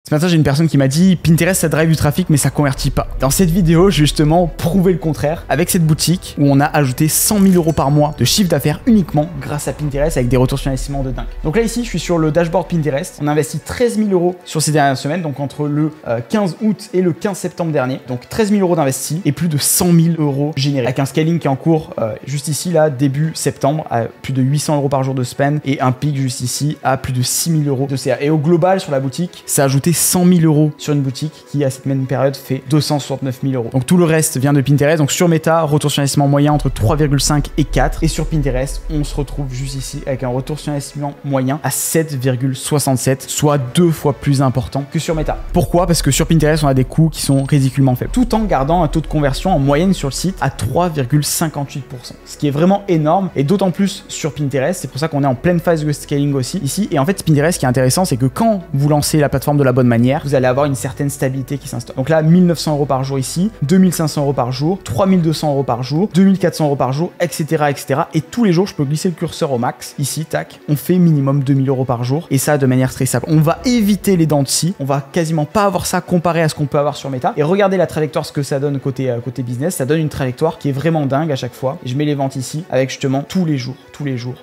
Ce matin, j'ai une personne qui m'a dit Pinterest ça drive du trafic mais ça convertit pas. Dans cette vidéo, j'ai justement prouvé le contraire avec cette boutique où on a ajouté 100 000 € par mois de chiffre d'affaires uniquement grâce à Pinterest avec des retours sur investissement de dingue. Donc là ici, je suis sur le dashboard Pinterest. On a investi 13 000 € sur ces dernières semaines, donc entre le 15 août et le 15 septembre dernier. Donc 13 000 € d'investis et plus de 100 000 € générés. Avec un scaling qui est en cours juste ici, là, début septembre, à plus de 800 € par jour de spend et un pic juste ici à plus de 6 000 € de CA. Et au global, sur la boutique, ça a ajouté 100 000 € sur une boutique qui, à cette même période, fait 269 000 €. Donc tout le reste vient de Pinterest. Donc sur Meta, retour sur investissement moyen entre 3,5 et 4. Et sur Pinterest, on se retrouve juste ici avec un retour sur investissement moyen à 7,67, soit 2 fois plus important que sur Meta. Pourquoi? Parce que sur Pinterest, on a des coûts qui sont ridiculement faibles, tout en gardant un taux de conversion en moyenne sur le site à 3,58%. Ce qui est vraiment énorme, et d'autant plus sur Pinterest. C'est pour ça qu'on est en pleine phase de scaling aussi ici. Et en fait, Pinterest, ce qui est intéressant, c'est que quand vous lancez la plateforme de la bonne manière, vous allez avoir une certaine stabilité qui s'installe. Donc là, 1 900 € par jour ici, 2 500 € par jour, 3 200 € par jour, 2 400 € par jour, etc., etc. Et tous les jours, je peux glisser le curseur au max. Ici, tac, on fait minimum 2 000 € par jour. Et ça, de manière très simple. On va éviter les dents de scie. On va quasiment pas avoir ça comparé à ce qu'on peut avoir sur Meta. Et regardez la trajectoire, ce que ça donne côté business. Ça donne une trajectoire qui est vraiment dingue à chaque fois. Et je mets les ventes ici avec justement tous les jours,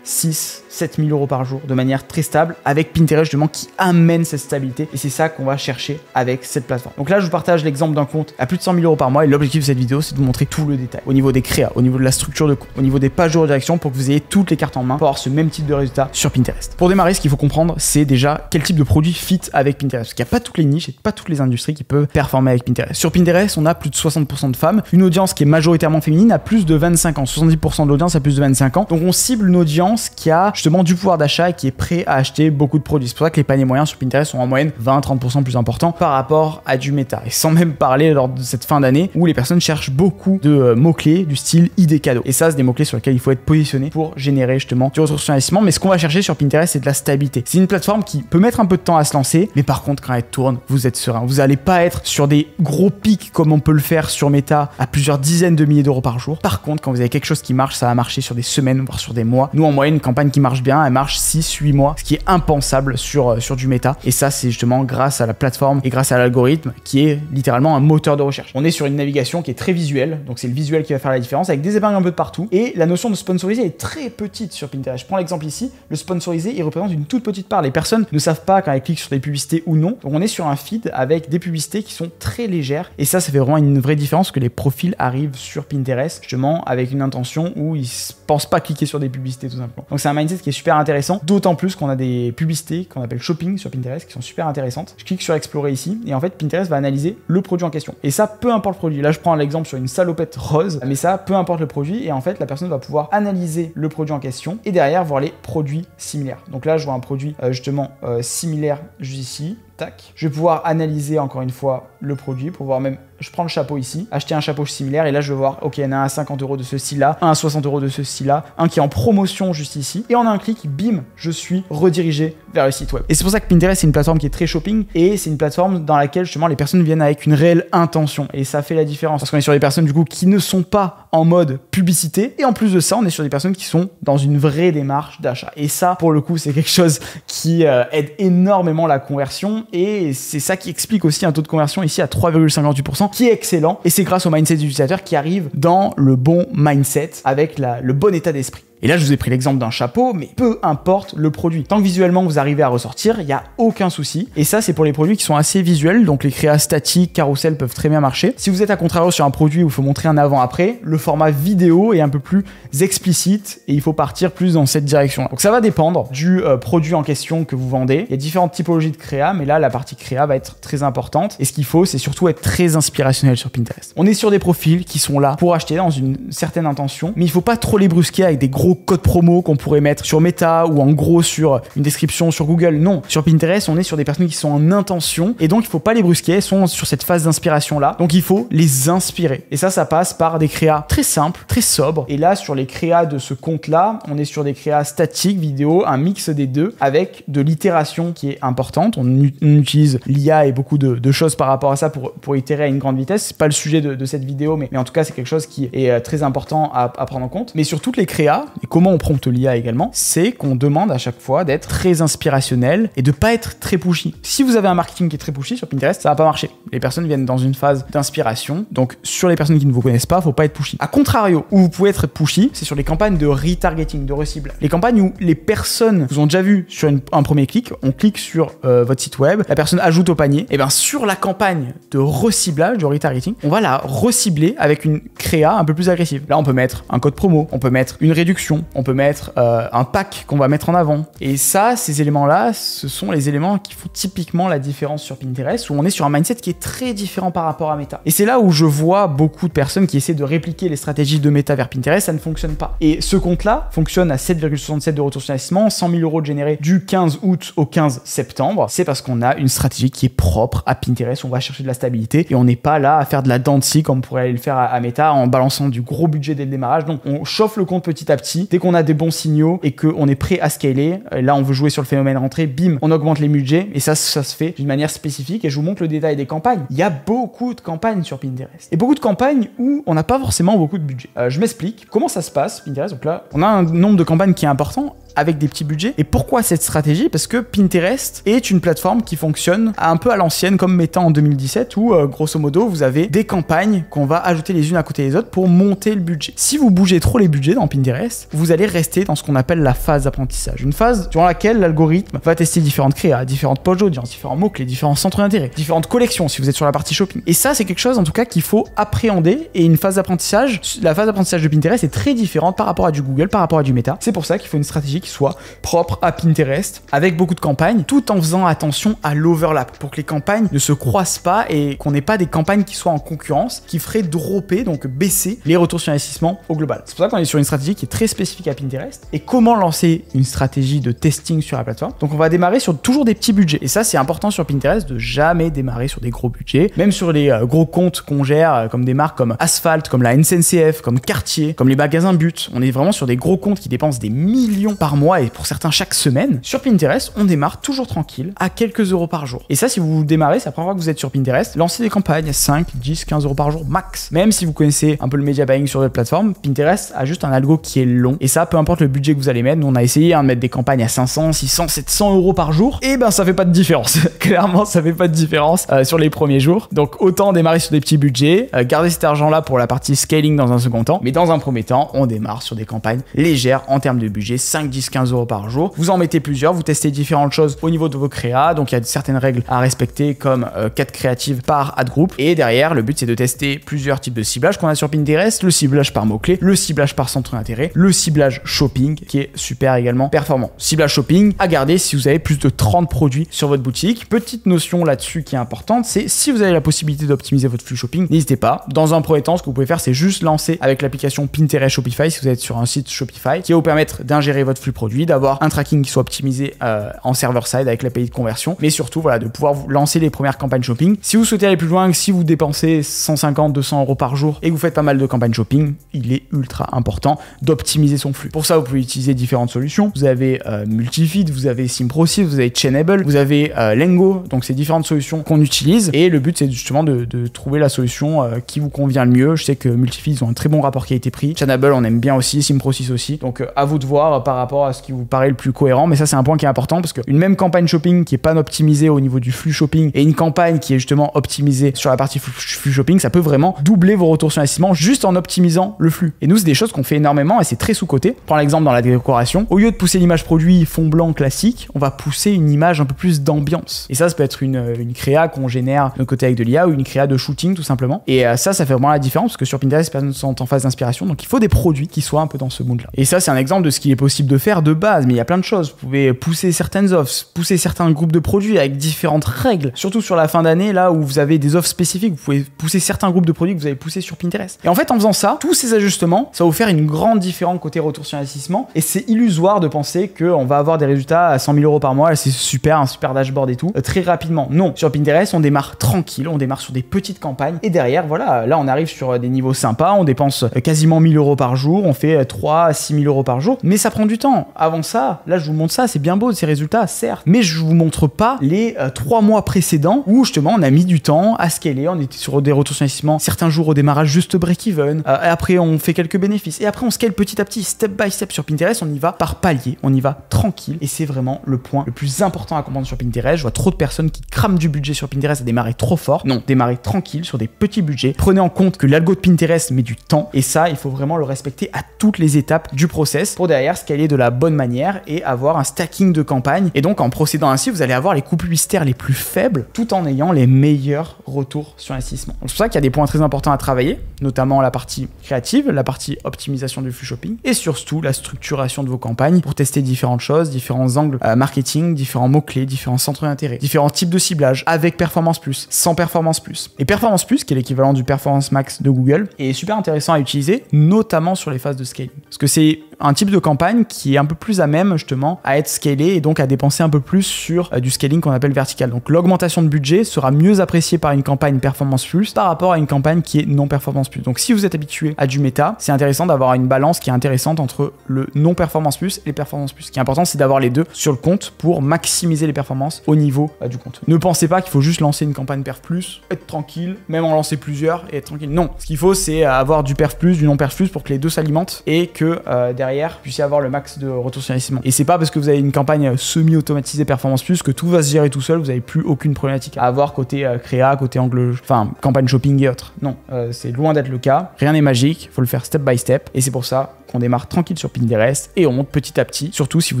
6, 7 000 € par jour de manière très stable avec Pinterest justement qui amène cette stabilité. Et c'est ça qu'on va chercher avec cette plateforme. Donc là, je vous partage l'exemple d'un compte à plus de 100 000 € par mois et l'objectif de cette vidéo, c'est de vous montrer tout le détail au niveau des créas, au niveau de la structure de compte, au niveau des pages de redirection pour que vous ayez toutes les cartes en main pour avoir ce même type de résultat sur Pinterest. Pour démarrer, ce qu'il faut comprendre, c'est déjà quel type de produit fit avec Pinterest. Parce qu'il n'y a pas toutes les niches et pas toutes les industries qui peuvent performer avec Pinterest. Sur Pinterest, on a plus de 60% de femmes, une audience qui est majoritairement féminine à plus de 25 ans, 70% de l'audience à plus de 25 ans. Donc on cible une audience qui a justement du pouvoir d'achat et qui est prêt à acheter beaucoup de produits. C'est pour ça que les paniers moyens sur Pinterest sont en moyenne 20-30% plus importants par rapport à du Meta. Et sans même parler lors de cette fin d'année où les personnes cherchent beaucoup de mots-clés du style idées cadeaux. Et ça, c'est des mots-clés sur lesquels il faut être positionné pour générer justement du retour sur investissement. Mais ce qu'on va chercher sur Pinterest, c'est de la stabilité. C'est une plateforme qui peut mettre un peu de temps à se lancer, mais par contre, quand elle tourne, vous êtes serein. Vous n'allez pas être sur des gros pics comme on peut le faire sur Meta à plusieurs dizaines de milliers d'euros par jour. Par contre, quand vous avez quelque chose qui marche, ça va marcher sur des semaines, voire sur des mois. Nous, en moyenne, une campagne qui marche bien, elle marche 6-8 mois, ce qui est impensable sur du Meta. Et ça, c'est justement grâce à la plateforme et grâce à l'algorithme qui est littéralement un moteur de recherche. On est sur une navigation qui est très visuelle, donc c'est le visuel qui va faire la différence avec des épingles un peu de partout. Et la notion de sponsorisé est très petite sur Pinterest. Je prends l'exemple ici, le sponsorisé, il représente une toute petite part. Les personnes ne savent pas quand elles cliquent sur des publicités ou non. Donc on est sur un feed avec des publicités qui sont très légères. Et ça fait vraiment une vraie différence que les profils arrivent sur Pinterest, justement, avec une intention où ils ne pensent pas cliquer sur des publicités tout simplement. Donc c'est un mindset qui est super intéressant, d'autant plus qu'on a des publicités qu'on appelle shopping sur Pinterest qui sont super intéressantes. Je clique sur explorer ici et en fait Pinterest va analyser le produit en question. Et ça, peu importe le produit. Là, je prends l'exemple sur une salopette rose, mais ça, peu importe le produit. Et en fait, la personne va pouvoir analyser le produit en question et derrière voir les produits similaires. Donc là, je vois un produit justement similaire juste ici. Tac. Je vais pouvoir analyser encore une fois le produit pour voir même, je prends le chapeau ici, acheter un chapeau similaire et là je vais voir, ok, il y en a un à 50 € de ceci-là, un à 60 € de ceci-là, un qui est en promotion juste ici et en un clic, bim, je suis redirigé vers le site web. Et c'est pour ça que Pinterest c'est une plateforme qui est très shopping et c'est une plateforme dans laquelle justement les personnes viennent avec une réelle intention et ça fait la différence parce qu'on est sur des personnes du coup qui ne sont pas en mode publicité et en plus de ça on est sur des personnes qui sont dans une vraie démarche d'achat et ça pour le coup c'est quelque chose qui aide énormément la conversion. Et c'est ça qui explique aussi un taux de conversion ici à 3,58% qui est excellent. Et c'est grâce au mindset du utilisateur qui arrive dans le bon mindset avec le bon état d'esprit. Et là, je vous ai pris l'exemple d'un chapeau, mais peu importe le produit. Tant que visuellement vous arrivez à ressortir, il n'y a aucun souci. Et ça, c'est pour les produits qui sont assez visuels. Donc les créas statiques, carousel peuvent très bien marcher. Si vous êtes à contrario sur un produit où il faut montrer un avant-après, le format vidéo est un peu plus explicite et il faut partir plus dans cette direction. Donc ça va dépendre du produit en question que vous vendez. Il y a différentes typologies de créa, mais là, la partie créa va être très importante. Et ce qu'il faut, c'est surtout être très inspirationnel sur Pinterest. On est sur des profils qui sont là pour acheter dans une certaine intention, mais il ne faut pas trop les brusquer avec des gros codes promo qu'on pourrait mettre sur Meta ou en gros sur une description sur Google. Non, sur Pinterest, on est sur des personnes qui sont en intention et donc il faut pas les brusquer, elles sont sur cette phase d'inspiration là. Donc il faut les inspirer. Et ça passe par des créas très simples, très sobres. Et là, sur les créas de ce compte là, on est sur des créas statiques, vidéo, un mix des deux avec de l'itération qui est importante. On utilise l'IA et beaucoup de choses par rapport à ça pour itérer à une grande vitesse. C'est pas le sujet de cette vidéo, mais en tout cas, c'est quelque chose qui est très important à prendre en compte. Mais sur toutes les créas, et comment on prompte l'IA également, c'est qu'on demande à chaque fois d'être très inspirationnel et de pas être très pushy. Si vous avez un marketing qui est très pushy sur Pinterest, ça va pas marcher. Les personnes viennent dans une phase d'inspiration, donc sur les personnes qui ne vous connaissent pas, faut pas être pushy. A contrario, où vous pouvez être pushy, c'est sur les campagnes de retargeting, de reciblage. Les campagnes où les personnes vous ont déjà vu sur un premier clic, on clique sur votre site web, la personne ajoute au panier, et bien sur la campagne de reciblage, de retargeting, on va la recibler avec une créa un peu plus agressive. Là, on peut mettre un code promo, on peut mettre une réduction, on peut mettre un pack qu'on va mettre en avant. Et ça, ces éléments-là, ce sont les éléments qui font typiquement la différence sur Pinterest, où on est sur un mindset qui est très différent par rapport à Meta. Et c'est là où je vois beaucoup de personnes qui essaient de répliquer les stratégies de Meta vers Pinterest, ça ne fonctionne pas. Et ce compte-là fonctionne à 7,67 de retour sur investissement, 100 000 euros de générés du 15 août au 15 septembre. C'est parce qu'on a une stratégie qui est propre à Pinterest, on va chercher de la stabilité et on n'est pas là à faire de la dance comme on pourrait aller le faire à Meta en balançant du gros budget dès le démarrage. Donc on chauffe le compte petit à petit. Dès qu'on a des bons signaux et qu'on est prêt à scaler, là on veut jouer sur le phénomène rentrée, bim, on augmente les budgets et ça se fait d'une manière spécifique et je vous montre le détail des campagnes. Il y a beaucoup de campagnes sur Pinterest et beaucoup de campagnes où on n'a pas forcément beaucoup de budget. Je m'explique comment ça se passe Pinterest. Donc là, on a un nombre de campagnes qui est important avec des petits budgets. Et pourquoi cette stratégie? Parce que Pinterest est une plateforme qui fonctionne un peu à l'ancienne, comme Meta en 2017, où grosso modo, vous avez des campagnes qu'on va ajouter les unes à côté des autres pour monter le budget. Si vous bougez trop les budgets dans Pinterest, vous allez rester dans ce qu'on appelle la phase d'apprentissage. Une phase durant laquelle l'algorithme va tester différentes créas, différentes poches d'audience, différents mots-clés, différents centres d'intérêt, différentes collections si vous êtes sur la partie shopping. Et ça, c'est quelque chose en tout cas qu'il faut appréhender. Et une phase d'apprentissage, la phase d'apprentissage de Pinterest est très différente par rapport à du Google, par rapport à du Meta. C'est pour ça qu'il faut une stratégie qui soit propre à Pinterest, avec beaucoup de campagnes, tout en faisant attention à l'overlap, pour que les campagnes ne se croisent pas et qu'on n'ait pas des campagnes qui soient en concurrence, qui feraient dropper, donc baisser les retours sur investissement au global. C'est pour ça qu'on est sur une stratégie qui est très spécifique à Pinterest. Et comment lancer une stratégie de testing sur la plateforme? Donc on va démarrer sur toujours des petits budgets. Et ça, c'est important sur Pinterest de jamais démarrer sur des gros budgets. Même sur les gros comptes qu'on gère, comme des marques comme Asphalt, comme la SNCF, comme Cartier, comme les magasins But. On est vraiment sur des gros comptes qui dépensent des millions par mois et pour certains chaque semaine. Sur Pinterest, on démarre toujours tranquille à quelques euros par jour. Et ça, si vous démarrez, c'est la première fois que vous êtes sur Pinterest, lancez des campagnes à 5, 10, 15 euros par jour max. Même si vous connaissez un peu le media buying sur votre plateforme, Pinterest a juste un algo qui est long. Et ça, peu importe le budget que vous allez mettre, nous on a essayé de mettre des campagnes à 500, 600, 700 euros par jour. Et ben ça fait pas de différence. Clairement, ça fait pas de différence sur les premiers jours. Donc autant démarrer sur des petits budgets, garder cet argent-là pour la partie scaling dans un second temps. Mais dans un premier temps, on démarre sur des campagnes légères en termes de budget, 5, 10, 15 euros par jour. Vous en mettez plusieurs, vous testez différentes choses au niveau de vos créas, donc il y a certaines règles à respecter comme 4 créatives par ad group, et derrière le but c'est de tester plusieurs types de ciblage qu'on a sur Pinterest, le ciblage par mots-clés, le ciblage par centre d'intérêt, le ciblage shopping qui est super également performant. Ciblage shopping à garder si vous avez plus de 30 produits sur votre boutique. Petite notion là-dessus qui est importante, c'est si vous avez la possibilité d'optimiser votre flux shopping, n'hésitez pas. Dans un premier temps, ce que vous pouvez faire, c'est juste lancer avec l'application Pinterest Shopify si vous êtes sur un site Shopify qui va vous permettre d'ingérer votre flux produit, d'avoir un tracking qui soit optimisé en server-side avec l'API de conversion, mais surtout voilà, de pouvoir vous lancer les premières campagnes shopping. Si vous souhaitez aller plus loin, si vous dépensez 150, 200 euros par jour et que vous faites pas mal de campagnes shopping, il est ultra important d'optimiser son flux. Pour ça, vous pouvez utiliser différentes solutions. Vous avez Multifeed, vous avez Simprosys, vous avez Chainable, vous avez Lengo, donc c'est différentes solutions qu'on utilise et le but c'est justement de trouver la solution qui vous convient le mieux. Je sais que Multifeed ils ont un très bon rapport qualité-prix. Chainable on aime bien aussi, Simprosys aussi. Donc à vous de voir par rapport à ce qui vous paraît le plus cohérent, mais ça c'est un point qui est important parce qu'une même campagne shopping qui est pas optimisée au niveau du flux shopping et une campagne qui est justement optimisée sur la partie flux shopping, ça peut vraiment doubler vos retours sur investissement juste en optimisant le flux. Et nous c'est des choses qu'on fait énormément et c'est très sous-coté. Prends l'exemple dans la décoration, au lieu de pousser l'image produit fond blanc classique, on va pousser une image un peu plus d'ambiance. Et ça peut être une créa qu'on génère de côté avec de l'IA ou une créa de shooting tout simplement. Et ça fait vraiment la différence parce que sur Pinterest, les personnes sont en phase d'inspiration, donc il faut des produits qui soient un peu dans ce mood-là. Et ça, c'est un exemple de ce qu'il est possible de faire de base, mais il y a plein de choses. Vous pouvez pousser certaines offres, pousser certains groupes de produits avec différentes règles, surtout sur la fin d'année, là où vous avez des offres spécifiques, vous pouvez pousser certains groupes de produits que vous avez poussés sur Pinterest. Et en fait, en faisant ça, tous ces ajustements, ça va vous faire une grande différence côté retour sur investissement, et c'est illusoire de penser qu'on va avoir des résultats à 100 000 euros par mois, c'est super, un super dashboard et tout, très rapidement. Non, sur Pinterest, on démarre tranquille, on démarre sur des petites campagnes, et derrière, voilà, là on arrive sur des niveaux sympas, on dépense quasiment 1000 euros par jour, on fait 3 à 6 000 euros par jour, mais ça prend du temps. non, avant ça, là je vous montre ça, c'est bien beau ces résultats, certes, mais je vous montre pas les 3 mois précédents où justement on a mis du temps à scaler, on était sur des retours sur investissement, certains jours au démarrage juste break-even, après on fait quelques bénéfices, et après on scale petit à petit, step by step sur Pinterest, on y va par palier, on y va tranquille, et c'est vraiment le point le plus important à comprendre sur Pinterest. Je vois trop de personnes qui crament du budget sur Pinterest à démarrer trop fort. Non, démarrer tranquille sur des petits budgets. Prenez en compte que l'algo de Pinterest met du temps, et ça, il faut vraiment le respecter à toutes les étapes du process pour derrière scaler de la bonne manière et avoir un stacking de campagne. Et donc en procédant ainsi, vous allez avoir les coûts publicitaires les plus faibles tout en ayant les meilleurs retours sur investissement. C'est pour ça qu'il y a des points très importants à travailler, notamment la partie créative, la partie optimisation du flux shopping et surtout la structuration de vos campagnes pour tester différentes choses, différents angles marketing, différents mots-clés, différents centres d'intérêt, différents types de ciblage avec Performance Plus, sans Performance Plus. Et Performance Plus, qui est l'équivalent du Performance Max de Google, est super intéressant à utiliser, notamment sur les phases de scaling. Parce que c'est un type de campagne qui est un peu plus à même justement à être scalé et donc à dépenser un peu plus sur du scaling qu'on appelle vertical. Donc l'augmentation de budget sera mieux appréciée par une campagne Performance Plus par rapport à une campagne qui est non Performance Plus. Donc si vous êtes habitué à du méta, c'est intéressant d'avoir une balance qui est intéressante entre le non Performance Plus et les Performance Plus. Ce qui est important, c'est d'avoir les deux sur le compte pour maximiser les performances au niveau du compte. Ne pensez pas qu'il faut juste lancer une campagne Perf Plus, être tranquille, même en lancer plusieurs et être tranquille. Non, ce qu'il faut, c'est avoir du Perf Plus, du non Perf Plus pour que les deux s'alimentent et que derrière, vous puissiez avoir le max de retour sur investissement. Et c'est pas parce que vous avez une campagne semi-automatisée Performance Plus que tout va se gérer tout seul, vous n'avez plus aucune problématique à avoir côté créa, côté angle, enfin campagne shopping et autres. Non, c'est loin d'être le cas. Rien n'est magique, il faut le faire step by step et c'est pour ça qu'on démarre tranquille sur Pinterest et on monte petit à petit, surtout si vous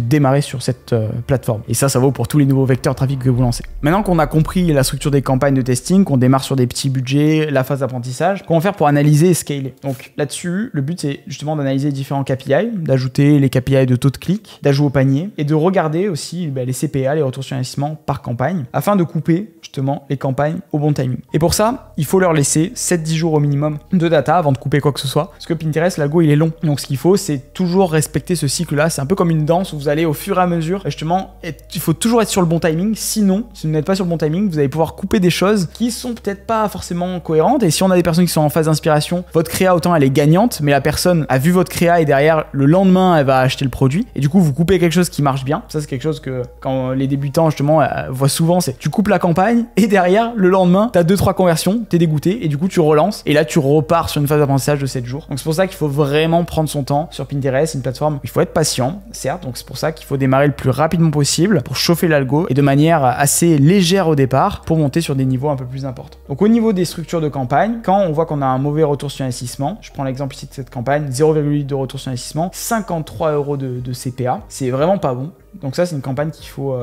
démarrez sur cette plateforme. Et ça vaut pour tous les nouveaux vecteurs de trafic que vous lancez. Maintenant qu'on a compris la structure des campagnes de testing, qu'on démarre sur des petits budgets, la phase d'apprentissage, comment faire pour analyser et scaler. Donc là-dessus, le but c'est justement d'analyser différents KPI, d'ajouter les KPI de taux de clic, d'ajout au panier et de regarder aussi les CPA, les retours sur investissement par campagne, afin de couper justement les campagnes au bon timing. Et pour ça, il faut leur laisser 7-10 jours au minimum de data avant de couper quoi que ce soit, parce que Pinterest, l'algo il est long. Donc ce qu'il faut, c'est toujours respecter ce cycle-là. C'est un peu comme une danse où vous allez au fur et à mesure, justement, il faut toujours être sur le bon timing. Sinon, si vous n'êtes pas sur le bon timing, vous allez pouvoir couper des choses qui sont peut-être pas forcément cohérentes. Et si on a des personnes qui sont en phase d'inspiration, votre créa, autant elle est gagnante, mais la personne a vu votre créa et derrière, le lendemain, elle va acheter le produit. Et du coup, vous coupez quelque chose qui marche bien. Ça, c'est quelque chose que quand les débutants, justement, voient souvent, c'est tu coupes la campagne et derrière, le lendemain, t'as 2-3 conversions, t'es dégoûté et du coup, tu relances. Et là, tu repars sur une phase d'apprentissage de 7 jours. Donc, c'est pour ça qu'il faut vraiment prendre son temps sur Pinterest. C'est une plateforme où il faut être patient, certes. Donc, c'est pour ça qu'il faut démarrer le plus rapidement possible pour chauffer l'algo et de manière assez légère au départ pour monter sur des niveaux un peu plus importants. Donc, au niveau des structures de campagne, quand on voit qu'on a un mauvais retour sur investissement, je prends l'exemple ici de cette campagne, 0,8 de retour sur investissement, 53 € de CPA, c'est vraiment pas bon. Donc ça, c'est une campagne qu'il faut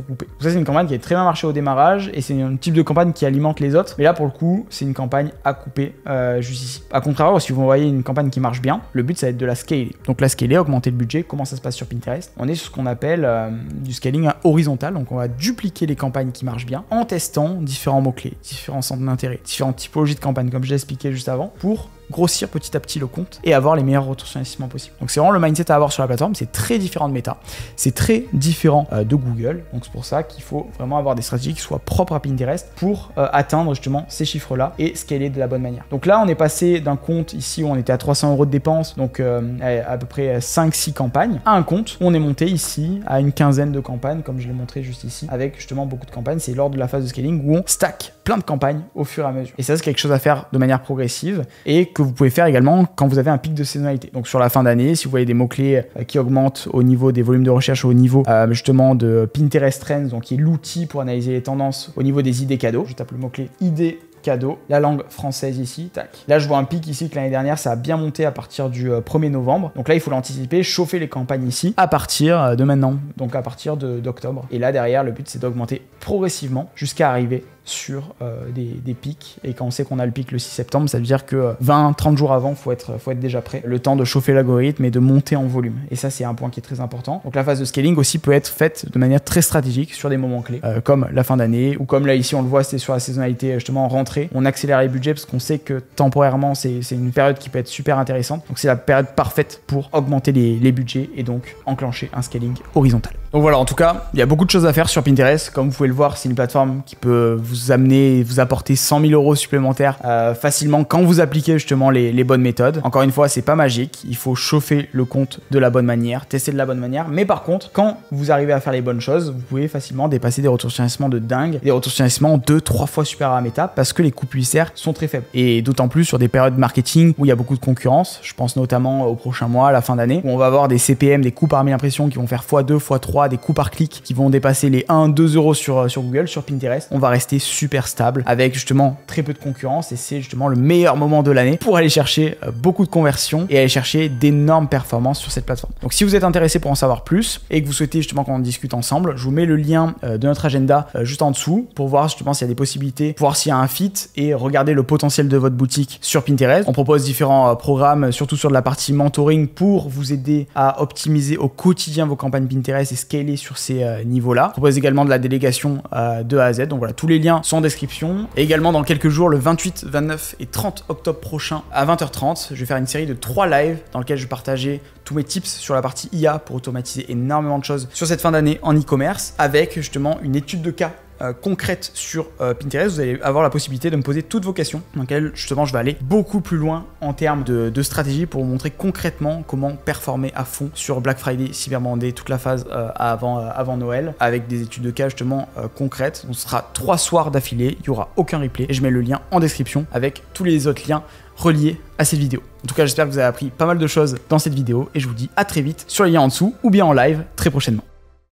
couper. Donc ça, c'est une campagne qui a très bien marché au démarrage et c'est un type de campagne qui alimente les autres. Mais là, pour le coup, c'est une campagne à couper juste ici. A contrario, si vous voyez une campagne qui marche bien, le but, ça va être de la scaler. Donc la scaler, augmenter le budget. Comment ça se passe sur Pinterest? On est sur ce qu'on appelle du scaling horizontal. Donc on va dupliquer les campagnes qui marchent bien en testant différents mots-clés, différents centres d'intérêt, différentes typologies de campagnes, comme je l'ai expliqué juste avant, pour grossir petit à petit le compte et avoir les meilleurs retours sur investissement possibles. Donc c'est vraiment le mindset à avoir sur la plateforme, c'est très différent de Meta, c'est très différent de Google, donc c'est pour ça qu'il faut vraiment avoir des stratégies qui soient propres à Pinterest pour atteindre justement ces chiffres-là et scaler de la bonne manière. Donc là, on est passé d'un compte ici où on était à 300 € de dépenses, donc à peu près 5-6 campagnes, à un compte où on est monté ici à une quinzaine de campagnes, comme je l'ai montré juste ici, avec justement beaucoup de campagnes. C'est lors de la phase de scaling où on stack plein de campagnes au fur et à mesure. Et ça, c'est quelque chose à faire de manière progressive et que vous pouvez faire également quand vous avez un pic de saisonnalité. Donc sur la fin d'année, si vous voyez des mots-clés qui augmentent au niveau des volumes de recherche, au niveau justement de Pinterest Trends, donc qui est l'outil pour analyser les tendances au niveau des idées cadeaux. Je tape le mot-clé idées cadeau, la langue française ici, tac. Là, je vois un pic ici que l'année dernière, ça a bien monté à partir du 1er novembre. Donc là, il faut l'anticiper, chauffer les campagnes ici à partir de maintenant, donc à partir d'octobre. Et là, derrière, le but, c'est d'augmenter progressivement jusqu'à arriver sur des pics. Et quand on sait qu'on a le pic le 6 septembre, ça veut dire que 20-30 jours avant, faut être déjà prêt. Le temps de chauffer l'algorithme et de monter en volume. Et ça, c'est un point qui est très important. Donc la phase de scaling aussi peut être faite de manière très stratégique sur des moments clés, comme la fin d'année, ou comme là, ici, on le voit, c'est sur la saisonnalité justement en rentrée. On accélère les budgets parce qu'on sait que temporairement, c'est une période qui peut être super intéressante. Donc c'est la période parfaite pour augmenter les budgets et donc enclencher un scaling horizontal. Donc voilà, en tout cas, il y a beaucoup de choses à faire sur Pinterest. Comme vous pouvez le voir, c'est une plateforme qui peut vous amener, vous apporter 100 000 euros supplémentaires facilement quand vous appliquez justement les bonnes méthodes. Encore une fois, c'est pas magique. Il faut chauffer le compte de la bonne manière, tester de la bonne manière. Mais par contre, quand vous arrivez à faire les bonnes choses, vous pouvez facilement dépasser des retours sur investissement de dingue, des retours sur investissement 2-3 fois supérieurs à Meta parce que les coûts publicitaires sont très faibles. Et d'autant plus sur des périodes marketing où il y a beaucoup de concurrence. Je pense notamment au prochain mois, à la fin d'année, où on va avoir des CPM, des coûts par 1000 impressions qui vont faire x2, x3, des coûts par clic qui vont dépasser les 1-2 euros sur Google, sur Pinterest. On va rester super stable avec justement très peu de concurrence et c'est justement le meilleur moment de l'année pour aller chercher beaucoup de conversions et aller chercher d'énormes performances sur cette plateforme. Donc si vous êtes intéressé pour en savoir plus et que vous souhaitez justement qu'on en discute ensemble, je vous mets le lien de notre agenda juste en dessous pour voir justement s'il y a des possibilités, pour voir s'il y a un fit et regarder le potentiel de votre boutique sur Pinterest. On propose différents programmes, surtout sur de la partie mentoring pour vous aider à optimiser au quotidien vos campagnes Pinterest et scaler sur ces niveaux-là. On propose également de la délégation de A à Z. Donc voilà, tous les liens sont en description. Et également dans quelques jours, le 28, 29 et 30 octobre prochain à 20h30, je vais faire une série de 3 lives dans lesquels je vais partager tous mes tips sur la partie IA pour automatiser énormément de choses sur cette fin d'année en e-commerce avec justement une étude de cas concrète sur Pinterest. Vous allez avoir la possibilité de me poser toutes vos questions dans lesquelles justement je vais aller beaucoup plus loin en termes de stratégie pour vous montrer concrètement comment performer à fond sur Black Friday, Cyber Monday, toute la phase avant Noël avec des études de cas justement concrètes. Donc ce sera 3 soirs d'affilée, il n'y aura aucun replay et je mets le lien en description avec tous les autres liens reliés à cette vidéo. En tout cas, j'espère que vous avez appris pas mal de choses dans cette vidéo et je vous dis à très vite sur les liens en dessous ou bien en live très prochainement.